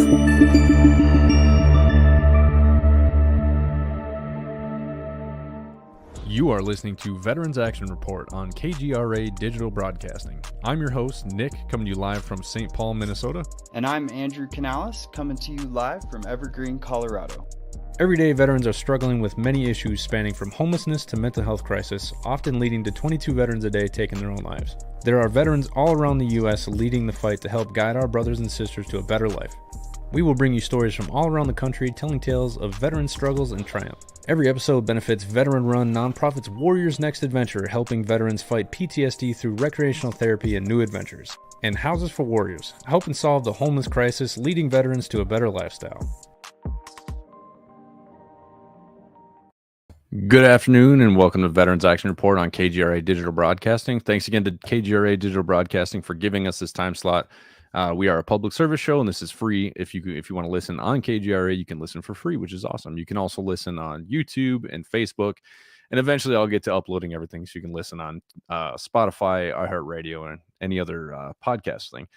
You are listening to Veterans Action Report on KGRA Digital Broadcasting. I'm your host, Nick, coming to you live from St. Paul, Minnesota. And I'm Andrew Canales, coming to you live from Evergreen, Colorado. Every day, veterans are struggling with many issues spanning from homelessness to mental health crisis, often leading to 22 veterans a day taking their own lives. There are veterans all around the U.S. leading the fight to help guide our brothers and sisters to a better life. We will bring you stories from all around the country telling tales of veteran struggles and triumph. Every episode benefits veteran-run nonprofits Warriors Next Adventure, helping veterans fight PTSD through recreational therapy and new adventures. And Houses for Warriors, helping solve the homeless crisis, leading veterans to a better lifestyle. Good afternoon and welcome to Veterans Action Report on KGRA Digital Broadcasting. Thanks again to KGRA Digital Broadcasting for giving us this time slot. We are a public service show, and this is free. If you want to listen on KGRA, you can listen for free, which is awesome. You can also listen on YouTube and Facebook, and eventually I'll get to uploading everything so you can listen on Spotify, iHeartRadio, and any other podcast thing.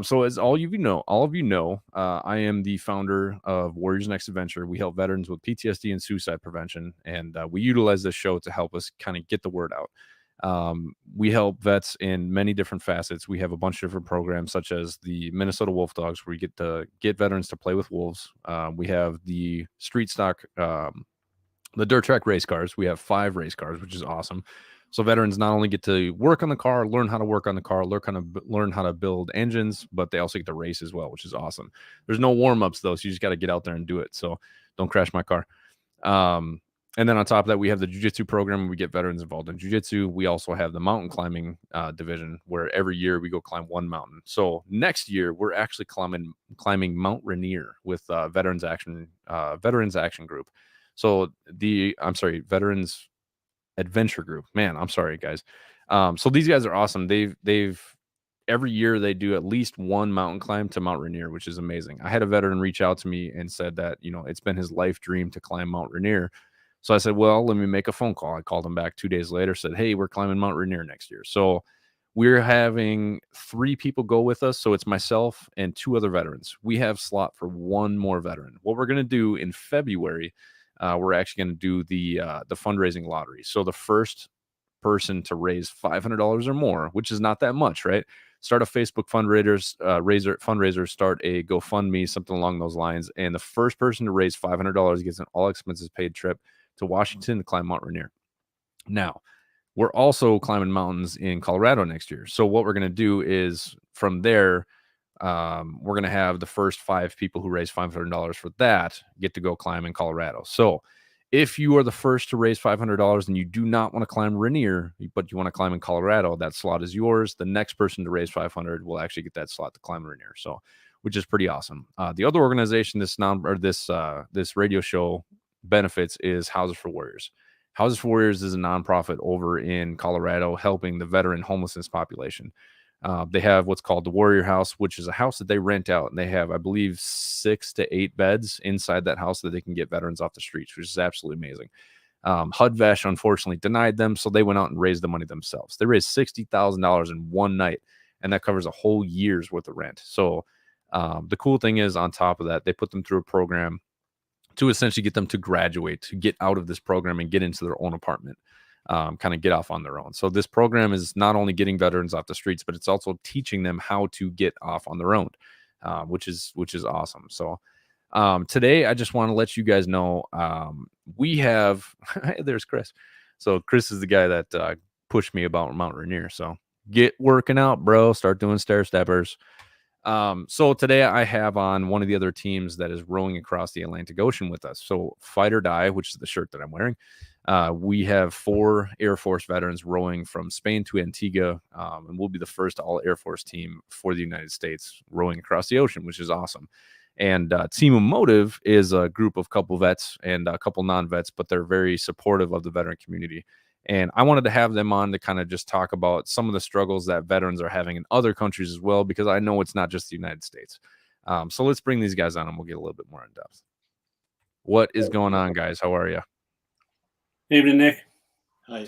So as all of you know, I am the founder of Warriors Next Adventure. We help veterans with PTSD and suicide prevention, and we utilize this show to help us kind of get the word out. We help vets in many different facets. We have a bunch of different programs, such as the Minnesota Wolf Dogs, where you get veterans to play with wolves. We have the street stock, the dirt track race cars. We have 5 race cars, which is awesome. So veterans not only get to work on the car, learn how to work on the car, learn how to build engines, but they also get to race as well, which is awesome. There's no warm-ups though, so you just got to get out there and do it. So don't crash my car. And then on top of that, we have the jiu-jitsu program. We get veterans involved in jiu-jitsu. We also have the mountain climbing division, where every year we go climb one mountain. So next year we're actually climbing Mount Rainier with Veterans Action Group. So Veterans Adventure Group. Man, I'm sorry, guys. So these guys are awesome. They've every year they do at least one mountain climb to Mount Rainier, which is amazing. I had a veteran reach out to me and said that, it's been his life dream to climb Mount Rainier. So I said, well, let me make a phone call. I called him back 2 days later, said, hey, we're climbing Mount Rainier next year. So we're having 3 people go with us. So it's myself and 2 other veterans. We have slot for 1 more veteran. What we're going to do in February, we're actually going to do the fundraising lottery. So the first person to raise $500 or more, which is not that much, right? Start a Facebook fundraiser, start a GoFundMe, something along those lines. And the first person to raise $500 gets an all expenses paid trip to Washington to climb Mount Rainier. Now, we're also climbing mountains in Colorado next year. So what we're going to do is from there, we're going to have the first 5 people who raise $500 for that get to go climb in Colorado. So if you are the first to raise $500 and you do not want to climb Rainier, but you want to climb in Colorado, that slot is yours. The next person to raise $500 will actually get that slot to climb Rainier. So, which is pretty awesome. The other organization this radio show benefits is Houses for Warriors. Houses for Warriors is a nonprofit over in Colorado helping the veteran homelessness population. They have what's called the Warrior House, which is a house that they rent out. And they have, I believe, 6 to 8 beds inside that house that they can get veterans off the streets, which is absolutely amazing. HUD-VASH unfortunately denied them, so they went out and raised the money themselves. They raised $60,000 in one night, and that covers a whole year's worth of rent. So the cool thing is, on top of that, they put them through a program to essentially get them to graduate, to get out of this program and get into their own apartment. Kind of get off on their own. So this program is not only getting veterans off the streets, but it's also teaching them how to get off on their own, which is awesome. So today, I just want to let you guys know we have there's Chris. So Chris is the guy that pushed me about Mount Rainier. So get working out, bro. Start doing stair steppers. So today I have on one of the other teams that is rowing across the Atlantic Ocean with us. So Fight or Die, which is the shirt that I'm wearing. We have 4 Air Force veterans rowing from Spain to Antigua, and we'll be the first all Air Force team for the United States rowing across the ocean, which is awesome. And Team Emotive is a group of couple vets and a couple non-vets, but they're very supportive of the veteran community. And I wanted to have them on to kind of just talk about some of the struggles that veterans are having in other countries as well, because I know it's not just the United States. So let's bring these guys on and we'll get a little bit more in depth. What is going on, guys? How are you? Evening, Nick. Hi.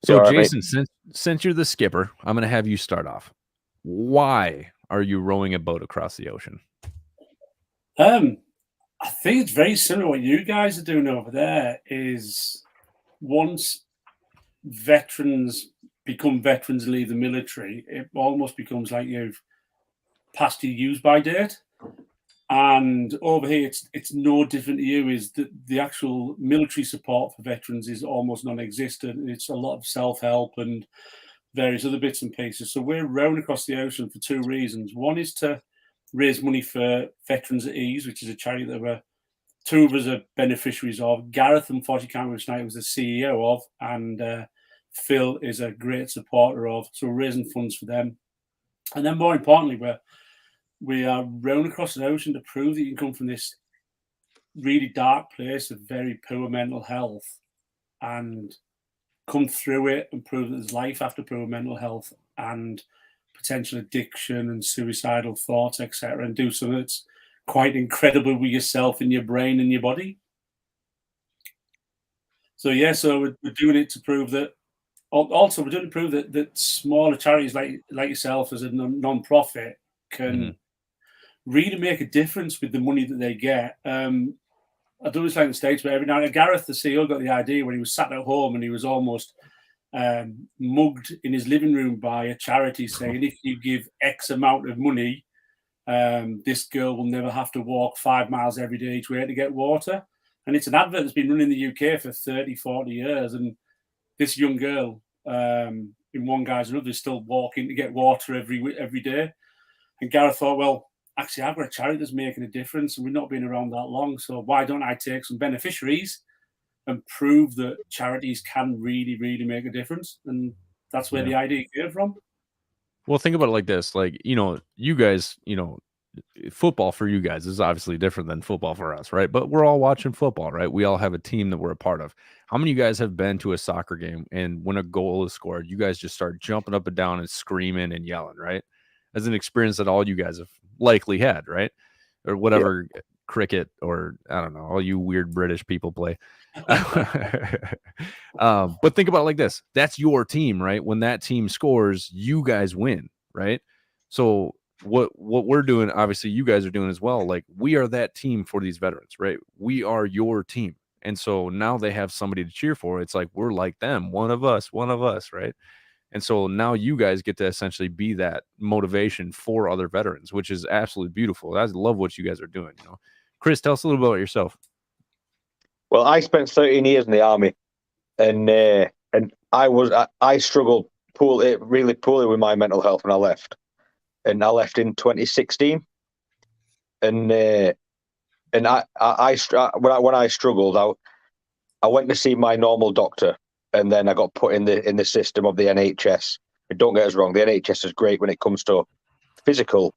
So, Jason, since you're the skipper, I'm going to have you start off. Why are you rowing a boat across the ocean? I think it's very similar. What you guys are doing over there is once veterans become veterans and leave the military, it almost becomes like you've passed your use by date. And over here, it's no different to you. Is that the actual military support for veterans is almost non-existent. It's a lot of self-help and various other bits and pieces. So we're rowing across the ocean for two reasons. One is to raise money for Veterans at Ease, which is a charity that we're two of us are beneficiaries of. Gareth, unfortunately, can't with us tonight, was the CEO of, and Phil is a great supporter of. So we're raising funds for them. And then more importantly, we are rowing across the ocean to prove that you can come from this really dark place of very poor mental health and come through it and prove that there's life after poor mental health and potential addiction and suicidal thoughts, etc., and do something that's quite incredible with yourself and your brain and your body. So yeah, so we're doing it to prove that. Also, we're doing it to prove that smaller charities like yourself as a non-profit can really make a difference with the money that they get. I do this like in the States, but every now and then, Gareth, the CEO, got the idea when he was sat at home and he was almost mugged in his living room by a charity saying, if you give X amount of money, this girl will never have to walk 5 miles every day each way to get water. And it's an advert that's been running in the UK for 30, 40 years. And this young girl, in one guy's or another, is still walking to get water every day. And Gareth thought, well, actually, I've got a charity that's making a difference and we've not been around that long. So why don't I take some beneficiaries and prove that charities can really, really make a difference? And that's where the idea came from. Well, think about it like this. Like, you guys, football for you guys is obviously different than football for us, right? But we're all watching football, right? We all have a team that we're a part of. How many of you guys have been to a soccer game and when a goal is scored, you guys just start jumping up and down and screaming and yelling, right? As an experience that all you guys have likely had, right? Or whatever cricket or I don't know, all you weird British people play. But think about it like this. That's your team, right? When that team scores, you guys win, right? So what we're doing, obviously you guys are doing as well. Like we are that team for these veterans, right? We are your team. And so now they have somebody to cheer for. It's like we're like them, one of us, right? And so now you guys get to essentially be that motivation for other veterans, which is absolutely beautiful. I love what you guys are doing. Chris, tell us a little bit about yourself. Well, I spent 13 years in the army, and I struggled really poorly with my mental health when I left, and I left in 2016, and when I struggled, I went to see my normal doctor, and then I got put in the system of the NHS. But don't get us wrong, the NHS is great when it comes to physical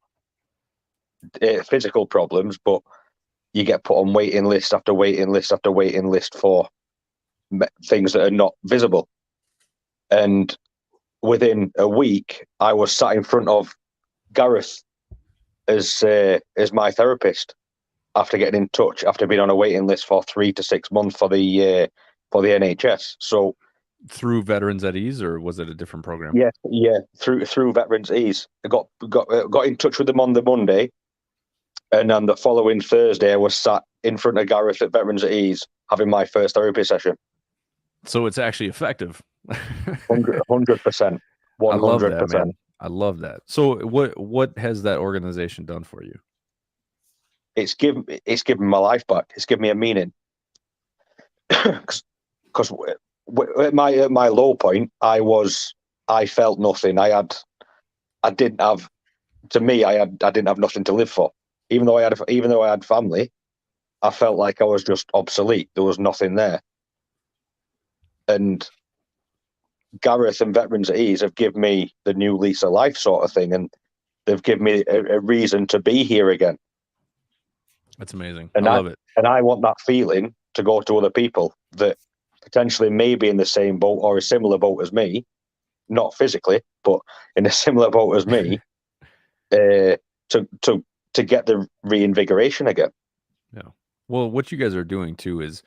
problems, but you get put on waiting list after waiting list after waiting list for things that are not visible. And within a week, I was sat in front of Gareth as my therapist after getting in touch, after being on a waiting list for 3 to 6 months for the NHS. So through Veterans at Ease, or was it a different program? Yeah, through Veterans Ease. I got in touch with them on the Monday, and on the following Thursday, I was sat in front of Gareth at Veterans at Ease having my first therapy session. So it's actually effective. 100%. 100%. I love that, man. I love that. So what has that organization done for you? It's given my life back. It's given me a meaning. Because at my low point, I felt nothing. I didn't have nothing to live for. Even though I had family, I felt like I was just obsolete. There was nothing there. And Gareth and Veterans at Ease have given me the new lease of life sort of thing, and they've given me a reason to be here again. That's amazing. And I love it. And I want that feeling to go to other people that potentially may be in the same boat or a similar boat as me, not physically, but in a similar boat as me, to get the reinvigoration again. Yeah. Well, what you guys are doing too is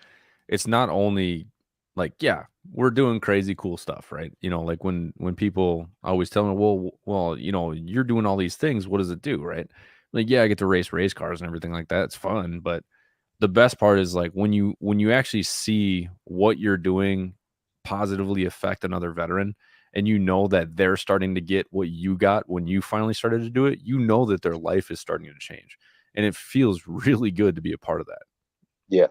it's not only like, yeah, we're doing crazy cool stuff, right? Like when people always tell me, well, you're doing all these things, what does it do, right? like, yeah, I get to race cars and everything like that. It's fun, but the best part is like when you actually see what you're doing positively affect another veteran, and you know that they're starting to get what you got when you finally started to do it, you know that their life is starting to change, and it feels really good to be a part of that. Yeah.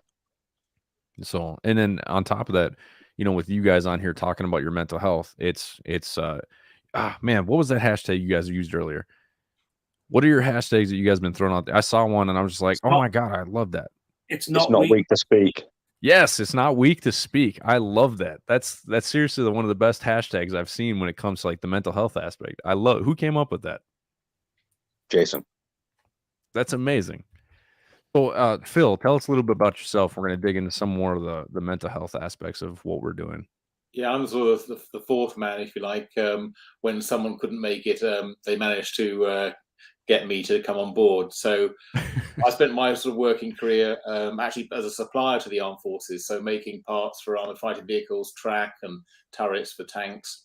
So, and then on top of that, with you guys on here talking about your mental health, it's man, what was that hashtag you guys used earlier? What are your hashtags that you guys been throwing out there? I saw one and I was just like, It's oh not, my God, I love that. it's It's not not weak. weak to speak. Yes, it's not weak to speak. I love that. That's seriously one of the best hashtags I've seen when it comes to like the mental health aspect. I love who came up with that. Jason. That's amazing. So, Phil, tell us a little bit about yourself. We're going to dig into some more of the mental health aspects of what we're doing. Yeah, I'm sort of the fourth man, if you like. When someone couldn't make it, they managed to get me to come on board. So I spent my sort of working career actually as a supplier to the armed forces, so making parts for armored fighting vehicles, track and turrets for tanks,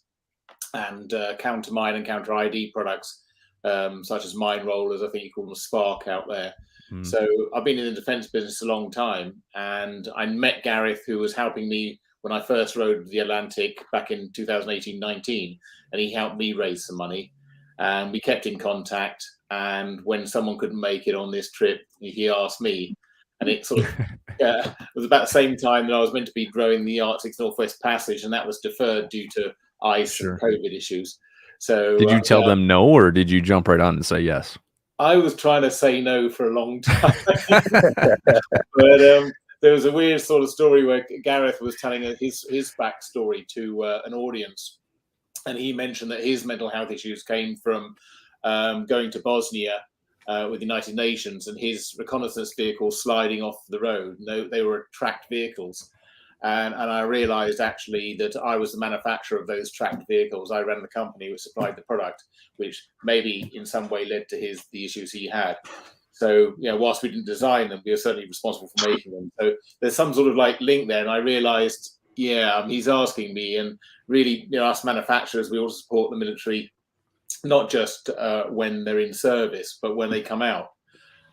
and counter mine and counter ID products, such as mine rollers. I think you call them Spark out there. Mm. So I've been in the defence business a long time, and I met Gareth, who was helping me when I first rode the Atlantic back in 2018-19, and he helped me raise some money, and we kept in contact. And when someone couldn't make it on this trip, he asked me, and it sort of was about the same time that I was meant to be rowing the Arctic Northwest Passage, and that was deferred due to ice Sure. and COVID issues. So Did you tell them no, or did you jump right on and say yes? I was trying to say no for a long time, but there was a weird sort of story where Gareth was telling his backstory to an audience, and he mentioned that his mental health issues came from going to Bosnia with the United Nations and his reconnaissance vehicles sliding off the road. No, they were tracked vehicles. And I realized actually that I was the manufacturer of those tracked vehicles. I ran the company which supplied the product, which maybe in some way led to the issues he had. So, whilst we didn't design them, we were certainly responsible for making them. So there's some sort of like link there. And I realized, he's asking me. And really, us manufacturers, we also support the military, not just when they're in service, but when they come out.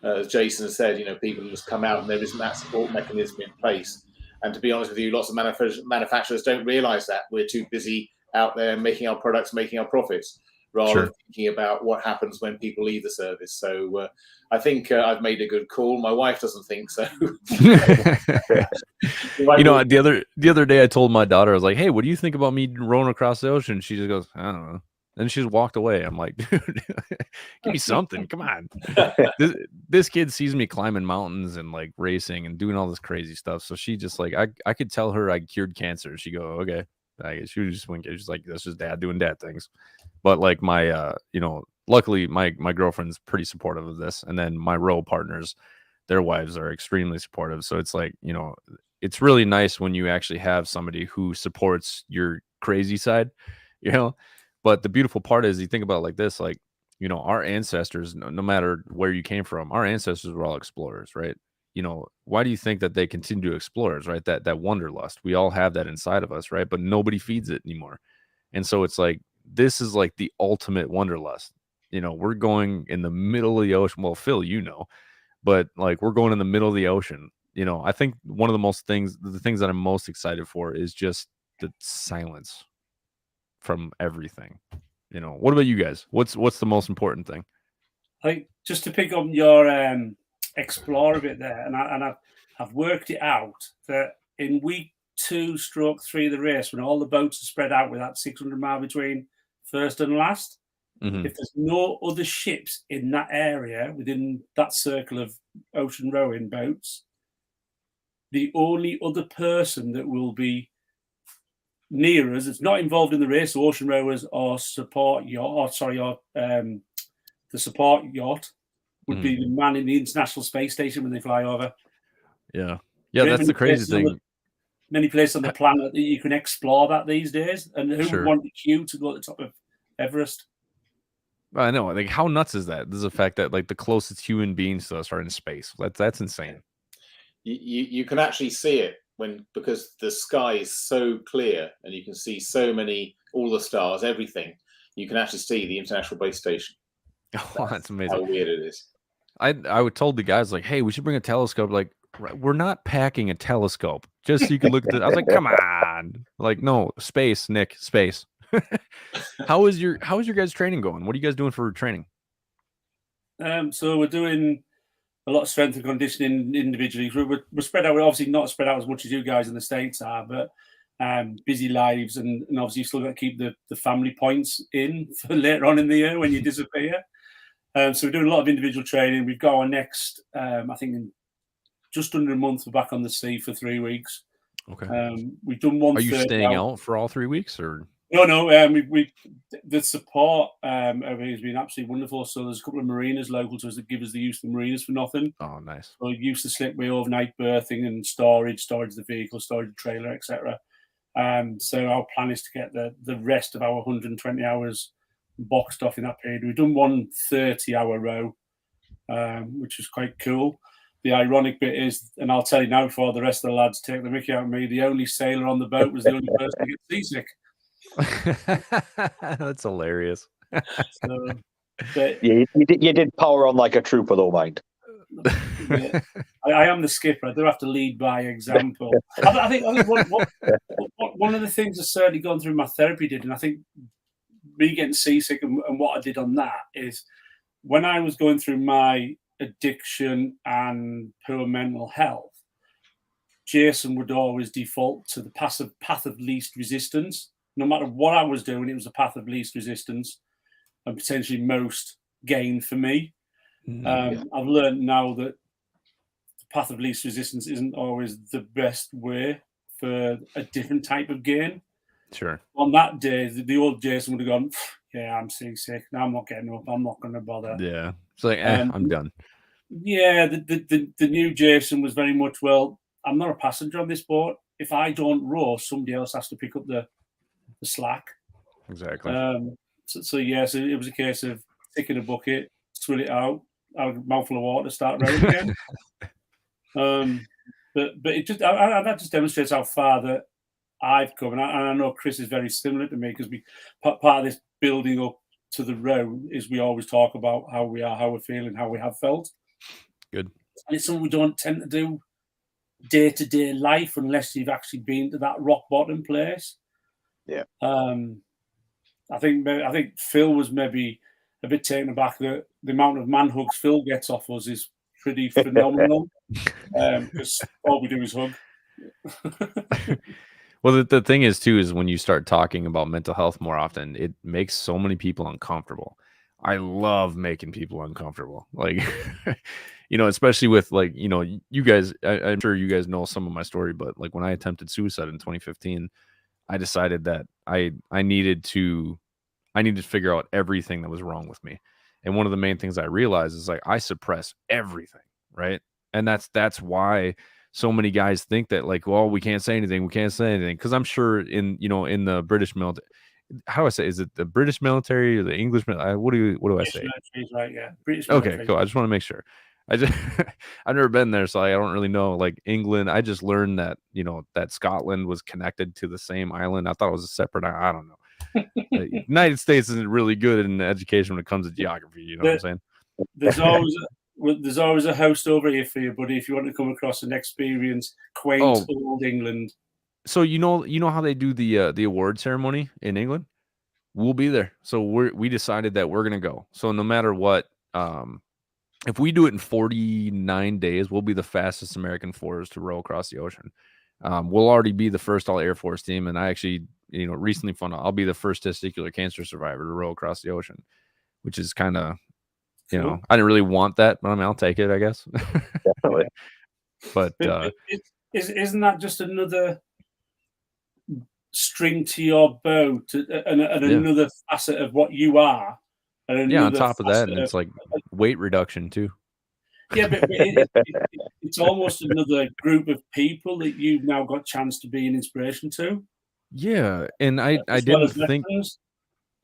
As Jason said, people just come out and there isn't that support mechanism in place. And to be honest with you, lots of manufacturers don't realize that. We're too busy out there making our products, making our profits, rather than thinking about what happens when people leave the service. So I think I've made a good call. My wife doesn't think so. The other day I told my daughter, I was like, hey, what do you think about me rowing across the ocean? She just goes, I don't know. And she just walked away. I'm like, dude, give me something. Come on. This kid sees me climbing mountains and like racing and doing all this crazy stuff. So she just like, I could tell her I cured cancer. She go, okay. I guess she was just winking. She's like, that's just dad doing dad things. But like my, luckily my girlfriend's pretty supportive of this. And then my row partners, their wives are extremely supportive. So it's like, it's really nice when you actually have somebody who supports your crazy side, But the beautiful part is you think about it like this, like, our ancestors, no matter where you came from, our ancestors were all explorers, right? Why do you think that they continue to explore, right? That wanderlust, we all have that inside of us, right? But nobody feeds it anymore. And so it's like, this is like the ultimate wanderlust. We're going in the middle of the ocean. Well, Phil, but like we're going in the middle of the ocean. I think one of the things that I'm most excited for is just the silence from everything. What about you guys? What's the most important thing? Like, just to pick on your explore a bit there, and I've worked it out that in week 2/3 of the race, when all the boats are spread out with that 600 mile between first and last, if there's no other ships in that area within that circle of ocean rowing boats, the only other person that will be near us, it's not involved in the race, ocean rowers or support yacht, the support yacht would be the man in the International Space Station when they fly over. Yeah, that's the crazy thing. Many places on the planet that you can explore that these days, and who would want the queue to go to the top of Everest? I know. Like, how nuts is that? This is the fact that like the closest human beings to us are in space. That's insane. You can actually see it because the sky is so clear and you can see all the stars, everything. You can actually see the International Space Station. That's amazing. How weird it is. I would told the guys like, hey, we should bring a telescope. Like, we're not packing a telescope just so you can look at it. I was like, come on, like, no, space, Nick, space. How is your guys' training going? What are you guys doing for training? So we're doing a lot of strength and conditioning individually. We're spread out. We're obviously not spread out as much as you guys in the States are, but busy lives, and obviously you've still got to keep the family points in for later on in the year when you disappear. So we're doing a lot of individual training. We've got our next, I think, in just under a month, we're back on the sea for 3 weeks. Okay. We've done one. Are you staying out for all 3 weeks, or? No. We the support over here has been absolutely wonderful. So there's a couple of marinas local to us that give us the use of the marinas for nothing. Oh, nice. So use the slipway, overnight berthing, and storage of the vehicle, storage of the trailer, etc. So our plan is to get the rest of our 120 hours boxed off in that period. We've done one 30-hour row, which is quite cool. The ironic bit is, and I'll tell you now before the rest of the lads take the mickey out of me, the only sailor on the boat was the only person to get seasick. That's hilarious. So, but, you did power on like a trooper, though, mind. Yeah, I am the skipper. I do have to lead by example. I think one of the things that's certainly gone through my therapy did, and I think me getting seasick and what I did on that is when I was going through my addiction and poor mental health, Jason would always default to the path of least resistance. No matter what I was doing, it was a path of least resistance and potentially most gain for me. I've learned now that the path of least resistance isn't always the best way for a different type of gain. Sure. On that day, the old Jason would have gone, yeah, I'm seasick. No, I'm not getting up. I'm not going to bother. Yeah. It's like, I'm done. Yeah, the new Jason was very much, well, I'm not a passenger on this boat. If I don't row, somebody else has to pick up the slack. Exactly. So it was a case of taking a bucket, swill it out a mouthful of water, start rowing again. But it just that just demonstrates how far that I've come, and I know Chris is very similar to me because part of this building up to the row is we always talk about how we are, how we're feeling, how we have felt. Good. And it's something we don't tend to do day-to-day life unless you've actually been to that rock bottom place. Yeah. I think Phil was maybe a bit taken aback that the amount of man hugs Phil gets off us is pretty phenomenal. Because all we do is hug. Well, the thing is too is when you start talking about mental health more often, it makes so many people uncomfortable. I love making people uncomfortable, like especially with like you guys. I'm sure you guys know some of my story, but like when I attempted suicide in 2015, I decided that I needed to figure out everything that was wrong with me. And one of the main things I realized is like I suppress everything, right? And that's why so many guys think that like, well, we can't say anything, because I'm sure in the British military, how do I say, is it the British military or the English military? What do I say? Right, yeah. British Okay, military. cool. I just want to make sure. I've never been there, so I don't really know. Like England, I just learned that that Scotland was connected to the same island. I thought it was a separate. I don't know. The United States isn't really good in education when it comes to geography. You know what I'm saying? There's always a host over here for you, buddy. If you want to come across and experience quaint old England. So you know how they do the award ceremony in England? We'll be there. So we decided that we're gonna go. So no matter what, if we do it in 49 days, we'll be the fastest American force to row across the ocean. We'll already be the first all Air Force team, and I actually recently found out I'll be the first testicular cancer survivor to row across the ocean, which is kind of I didn't really want that, but I mean I'll take it, I guess. Definitely. But isn't that just another string to your bow and another facet of what you are? And on top of that, and it's like weight reduction too. Yeah, but it's almost another group of people that you've now got a chance to be an inspiration to. Yeah, and I didn't think.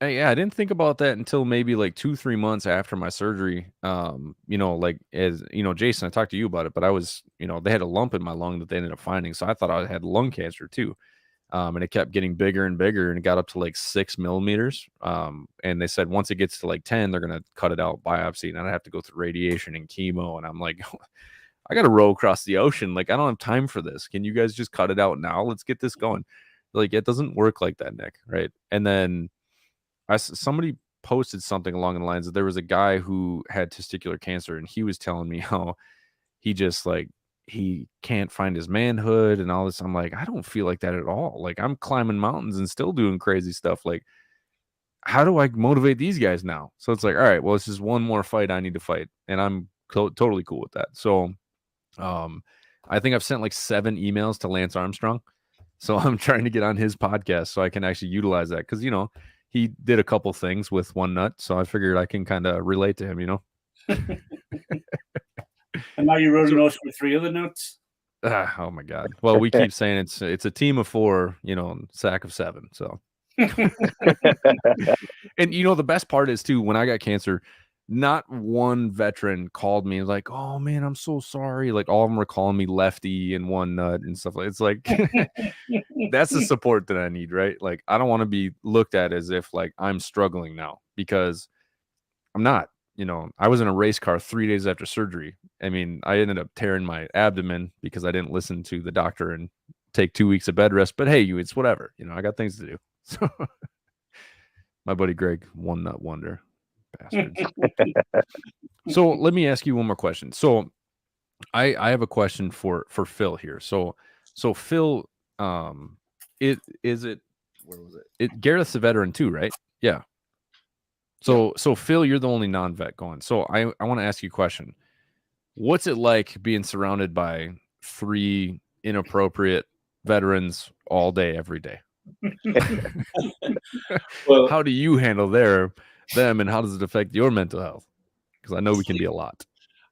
I didn't think about that until maybe like 2-3 months after my surgery. Like as Jason, I talked to you about it, but I was, they had a lump in my lung that they ended up finding, so I thought I had lung cancer too. and it kept getting bigger and bigger, and it got up to like 6 millimeters. And they said once it gets to like 10, they're gonna cut it out, biopsy, and I'd have to go through radiation and chemo. And I'm like, I got to row across the ocean. Like, I don't have time for this. Can you guys just cut it out now? Let's get this going. Like, it doesn't work like that, Nick. Right? And then somebody posted something along the lines that there was a guy who had testicular cancer, and he was telling me how he just like he can't find his manhood and all this. I'm like, I don't feel like that at all. Like, I'm climbing mountains and still doing crazy stuff. Like, how do I motivate these guys now? So it's like, all right, well, it's just one more fight I need to fight, and I'm totally cool with that. So I think I've sent like 7 emails to Lance Armstrong, so I'm trying to get on his podcast so I can actually utilize that, because he did a couple things with one nut, so I figured I can kind of relate to him. And now you're running ocean with 3 other nuts. Oh my God! Well, we keep saying it's a team of 4, sack of 7. So, and the best part is too, when I got cancer, not one veteran called me like, "Oh man, I'm so sorry." Like, all of them were calling me lefty and one nut and stuff. It's like that's the support that I need, right? Like, I don't want to be looked at as if like I'm struggling now, because I'm not. I was in a race car 3 days after surgery. I mean, I ended up tearing my abdomen because I didn't listen to the doctor and take 2 weeks of bed rest. But hey, it's whatever. I got things to do. So, my buddy Greg, one nut wonder. Bastards. So let me ask you one more question. So I have a question for Phil here. So Phil, where was it? Gareth's a veteran too, right? Yeah. So Phil, you're the only non-vet going. So I want to ask you a question. What's it like being surrounded by 3 inappropriate veterans all day, every day? Well, How do you handle them, and how does it affect your mental health? Because I know we can be a lot.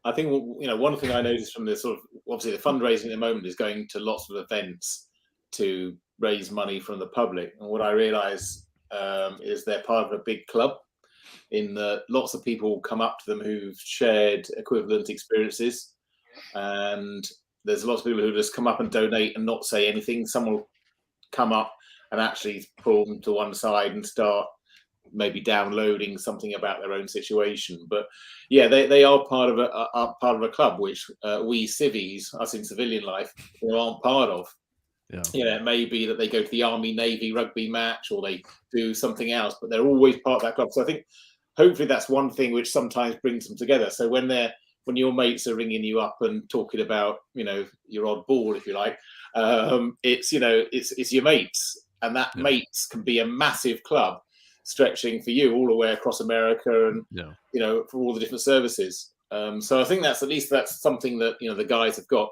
I think one thing I noticed from the sort of, obviously the fundraising at the moment is going to lots of events to raise money from the public, and what I realise is they're part of a big club, in that lots of people come up to them who've shared equivalent experiences, and there's lots of people who just come up and donate and not say anything. Some will come up and actually pull them to one side and start maybe downloading something about their own situation. But yeah, they are part of a club which we civvies, us in civilian life, aren't part of. Yeah. It may be that they go to the Army Navy rugby match, or they do something else, but they're always part of that club. So I think hopefully that's one thing which sometimes brings them together. So when your mates are ringing you up and talking about your odd ball, if you like, it's your mates, and that mates can be a massive club stretching for you all the way across America, and for all the different services. So I think that's something that the guys have got.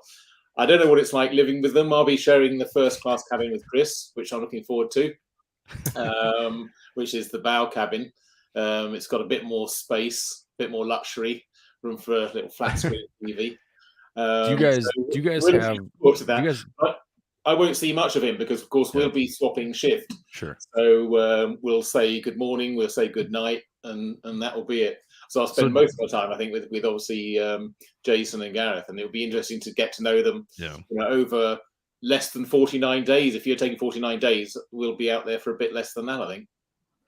I don't know what it's like living with them. I'll be sharing the first class cabin with Chris, which I'm looking forward to, which is the bow cabin. It's got a bit more space, a bit more luxury, room for a little flat screen TV. Do you guys have? But I won't see much of him because, of course, we'll be swapping shift. Sure. So we'll say good morning, we'll say good night, and that will be it. So I'll spend most of the time, I think, with obviously Jason and Gareth, and it'll be interesting to get to know them. Over less than 49 days. If you're taking 49 days, we'll be out there for a bit less than that, I think.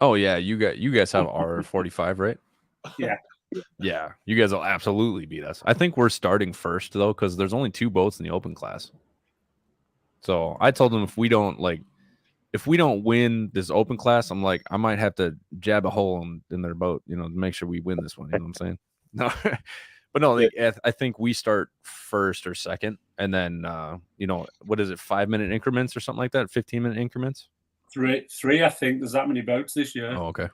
Oh yeah, you guys have R45, right? Yeah. Yeah, you guys will absolutely beat us. I think we're starting first though, because there's only 2 boats in the open class. So I told them if we don't win this open class, I'm like, I might have to jab a hole in their boat, to make sure we win this one. You know what I'm saying? No, but no, I think we start first or second, and then what is it, 5-minute increments or something like that, 15-minute increments. 3, I think. There's that many boats this year. Oh, okay.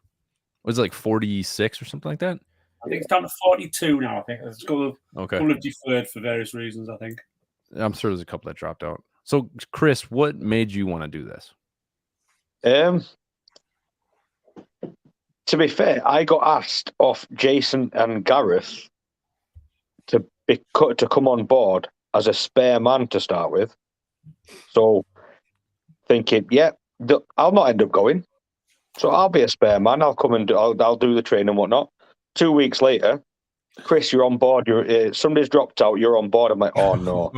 Was it like 46 or something like that? I think it's down to 42 now. I think it's going to deferred for various reasons. I think. I'm sure there's a couple that dropped out. So, Chris, what made you want to do this? To be fair, I got asked off Jason and Gareth to come on board as a spare man to start with. So, thinking, I'll not end up going, so I'll be a spare man. I'll come and I'll do the training and whatnot. 2 weeks later, Chris, you're on board. Somebody's dropped out. You're on board. I'm like, oh no.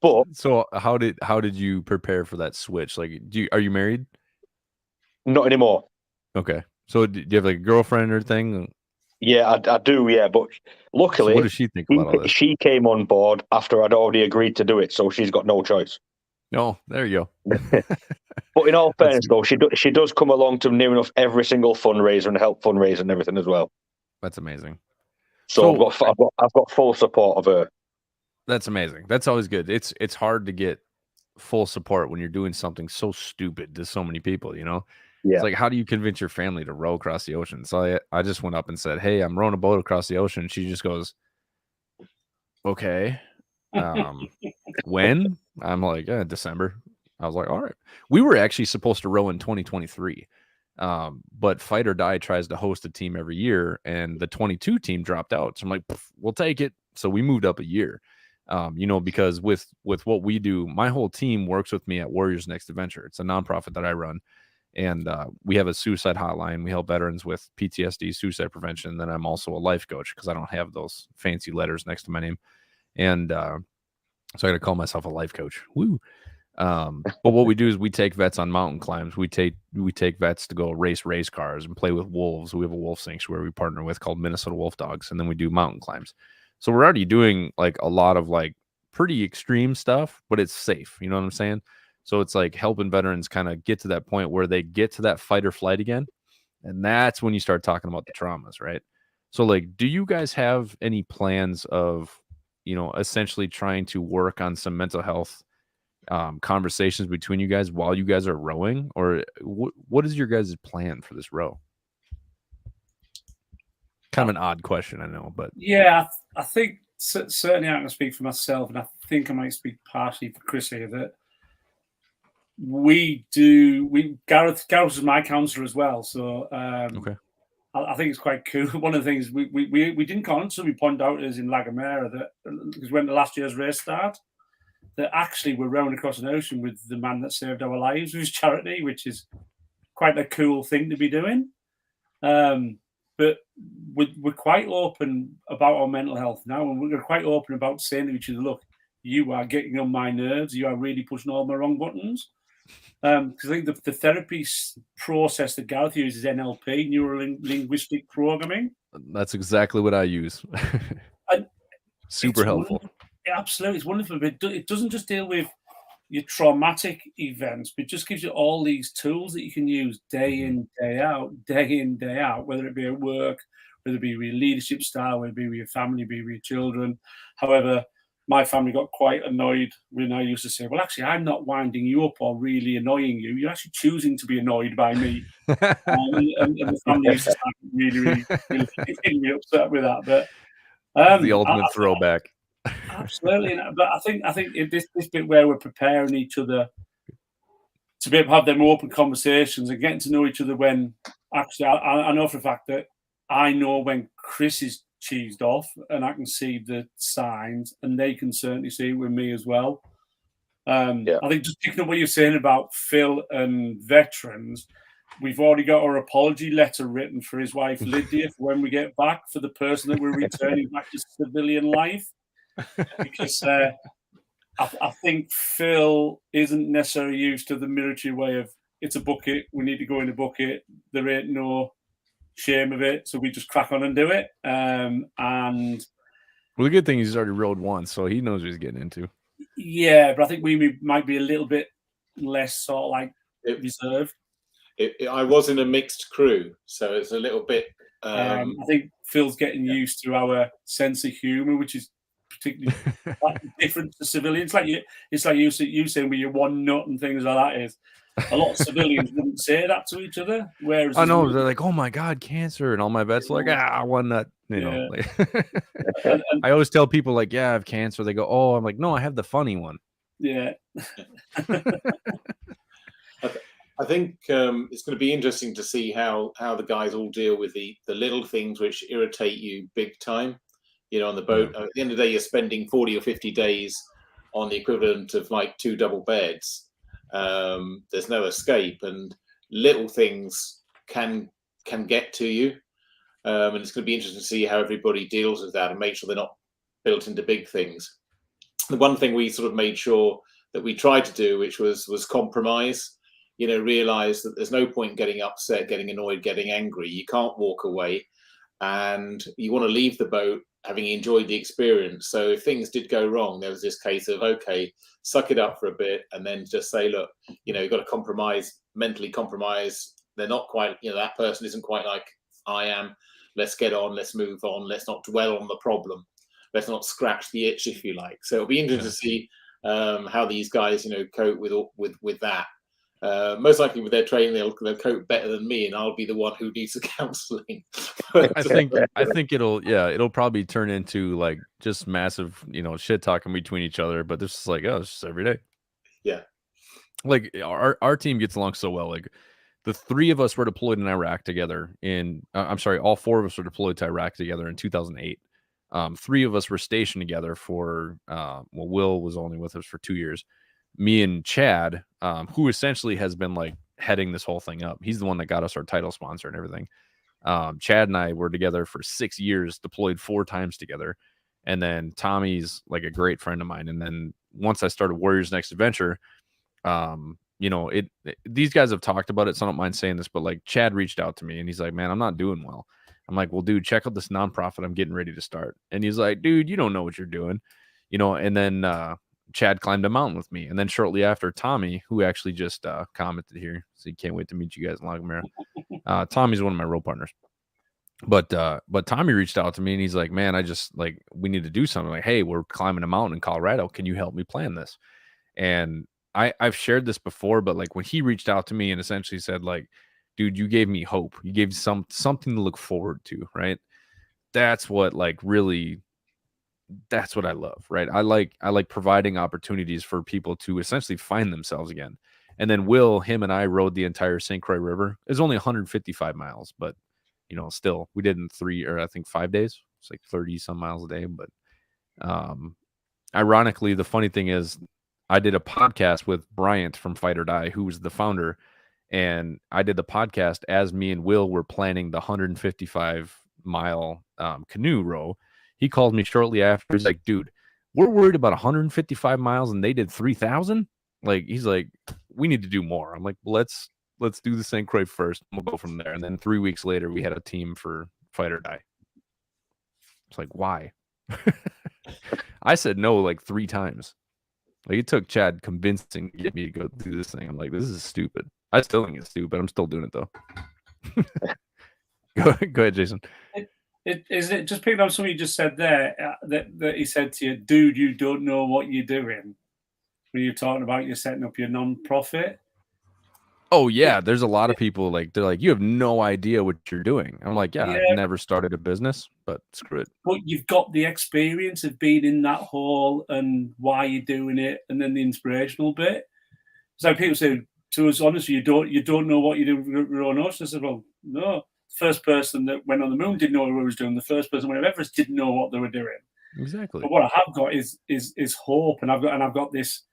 But So how did you prepare for that switch? Like, are you married? not anymore. Okay. So do you have like a girlfriend or thing? Yeah, I do. Yeah, but So luckily, what does she think about all this? she came on board after I'd already agreed to do it, so she's got no choice. Oh, there you go. But in all That's fairness, though, she does come along to near enough every single fundraiser and help fundraise and everything as well. that's amazing. So So I've got full support of her. that's amazing. That's always good. It's hard to get full support when you're doing something so stupid to so many people, you know? It's Yeah. like, how do you convince your family to row across the ocean? So I just went up and said, "Hey, I'm rowing a boat across the ocean." She just goes, "Okay. Um, when?" I'm like, December. I was like, all right. We were actually supposed to row in 2023. But Fight or Die tries to host a team every year, and the 22 team dropped out. So I'm like, we'll take it. So we moved up a year. Because with what we do, my whole team works with me at Warriors Next Adventure. It's a nonprofit that I run, and we have a suicide hotline. We help veterans with PTSD, suicide prevention. And then I'm also a life coach because I don't have those fancy letters next to my name, and so I got to call myself a life coach. Woo! But what we do is we take vets on mountain climbs. We take vets to go race cars and play with wolves. We have a wolf sanctuary we partner with called Minnesota Wolf Dogs, and then we do mountain climbs. So we're already doing like a lot of like pretty extreme stuff, but it's safe. You know what I'm saying? So it's like helping veterans kind of get to that point where they get to that fight or flight again, and that's when you start talking about the traumas, right? So like, do you guys have any plans of, essentially trying to work on some mental health conversations between you guys while you guys are rowing, or what is your guys' plan for this row? Kind of an odd question, I know, but Yeah, I think certainly I can speak for myself, and I think I might speak partially for Chris here, that Gareth is my counsellor as well, so okay. I think it's quite cool. One of the things we didn't constantly point out is in La Gomera that, because when the last year's race started, that actually we're rowing across an ocean with the man that saved our lives with his charity, which is quite a cool thing to be doing. But we're quite open about our mental health now, and we're quite open about saying to each other, look, you are getting on my nerves. You are really pushing all my wrong buttons. Because I think the therapy process that Gareth uses is NLP, neuro-linguistic programming. That's exactly what I use. Super helpful. Wonderful. Absolutely, it's wonderful. But it doesn't just deal with your traumatic events, but it just gives you all these tools that you can use day in, day out, whether it be at work, whether it be with your leadership style, whether it be with your family, be with your children. However, my family got quite annoyed when I used to say, well, actually, I'm not winding you up or really annoying you. You're actually choosing to be annoyed by me. And the family used to start really getting me upset with that. But the ultimate throwback. absolutely, but I think this bit where we're preparing each other to be able to have them open conversations and getting to know each other. When actually, I know for a fact that I know when Chris is cheesed off, and I can see the signs, and they can certainly see it with me as well. I think just picking up what you're saying about Phil and veterans, we've already got our apology letter written for his wife Lydia for when we get back, for the person that we're returning back to civilian life. Because I think Phil isn't necessarily used to the military way of, it's a bucket, we need to go in a bucket, there ain't no shame of it, so we just crack on and do it. And well, the good thing is he's already rowed once, so he knows what he's getting into. Yeah, but I think we might be a little bit less sort of like reserved. I was in a mixed crew, so it's a little bit. I think Phil's getting used to our sense of humour, which is particularly different to civilians. It's like you saying with your one nut and things like that. Is a lot of civilians wouldn't say that to each other. Whereas I know they're like, "Oh my god, cancer," and all my vets are like, one nut. You know, and I always tell people like, "Yeah, I have cancer." They go, "Oh," I'm like, "No, I have the funny one." Yeah. I think it's going to be interesting to see how the guys all deal with the little things which irritate you big time. You know, on the boat. At the end of the day, you're spending 40 or 50 days on the equivalent of like 2 double beds. There's no escape, and little things can get to you. And it's going to be interesting to see how everybody deals with that and make sure they're not built into big things. the one thing we sort of made sure that we tried to do, which was compromise. Realize that there's no point getting upset, getting annoyed, getting angry. You can't walk away, and you want to leave the boat having enjoyed the experience. So if things did go wrong, there was this case of, okay, suck it up for a bit, and then just say, look, you've got to compromise, mentally compromise. They're not quite, that person isn't quite like I am. Let's get on, let's move on. Let's not dwell on the problem. Let's not scratch the itch, if you like. So it'll be interesting to see how these guys, cope with that. Most likely with their training, they'll cope better than me, and I'll be the one who needs the counseling. I think it'll probably turn into like just massive, shit talking between each other, but this is like, oh, it's just every day. Yeah. Like our team gets along so well. Like the three of us were deployed in Iraq together all four of us were deployed to Iraq together in 2008. Three of us were stationed together for, Will was only with us for 2 years. Me and Chad, who essentially has been like heading this whole thing up. He's the one that got us our title sponsor and everything. Chad and I were together for 6 years, deployed 4 times together. And then Tommy's like a great friend of mine. And then once I started Warriors Next Adventure, these guys have talked about it, so I don't mind saying this, but like Chad reached out to me and he's like, man, I'm not doing well. I'm like, well, dude, check out this nonprofit I'm getting ready to start. And he's like, dude, you don't know what you're doing, and then Chad climbed a mountain with me. And then shortly after, Tommy, who actually just commented here, so he can't wait to meet you guys in Lagomera. Tommy's one of my row partners. But Tommy reached out to me and he's like, man, I just like, we need to do something. Like, hey, we're climbing a mountain in Colorado. Can you help me plan this? And I've shared this before, but like when he reached out to me and essentially said like, dude, you gave me hope. You gave something to look forward to, right? That's what that's what I love, right? I like providing opportunities for people to essentially find themselves again. And then him and I rode the entire St. Croix River. It's only 155 miles, but still we did in 5 days. It's like 30 some miles a day. But ironically, the funny thing is I did a podcast with Bryant from Fight or Die, who was the founder. And I did the podcast as me and Will were planning the 155-mile canoe row. He called me shortly after. He's like, dude, we're worried about 155 miles and they did 3,000. Like, he's like, we need to do more. I'm like, let's do the St. Croix first. We'll go from there. And then 3 weeks later, we had a team for Fight or Die. It's like, why? I said no like 3 times. Like, it took Chad convincing to get me to go do this thing. I'm like, this is stupid. I still think it's stupid. I'm still doing it though. Go ahead, Jason. Is it just picking up something you just said there that he said to you, dude, you don't know what you're doing when you're talking about you're setting up your non-profit? Oh yeah, there's a lot of people like they're like, you have no idea what you're doing. I'm like, yeah, I've never started a business, but screw it. But you've got the experience of being in that hall and why you're doing it, and then the inspirational bit. So people say to us, honestly, you don't know what you do with your own ocean. I said, well, no. First person that went on the moon didn't know what he was doing. The first person went on Everest didn't know what they were doing. Exactly. But what I have got is hope, and I've got this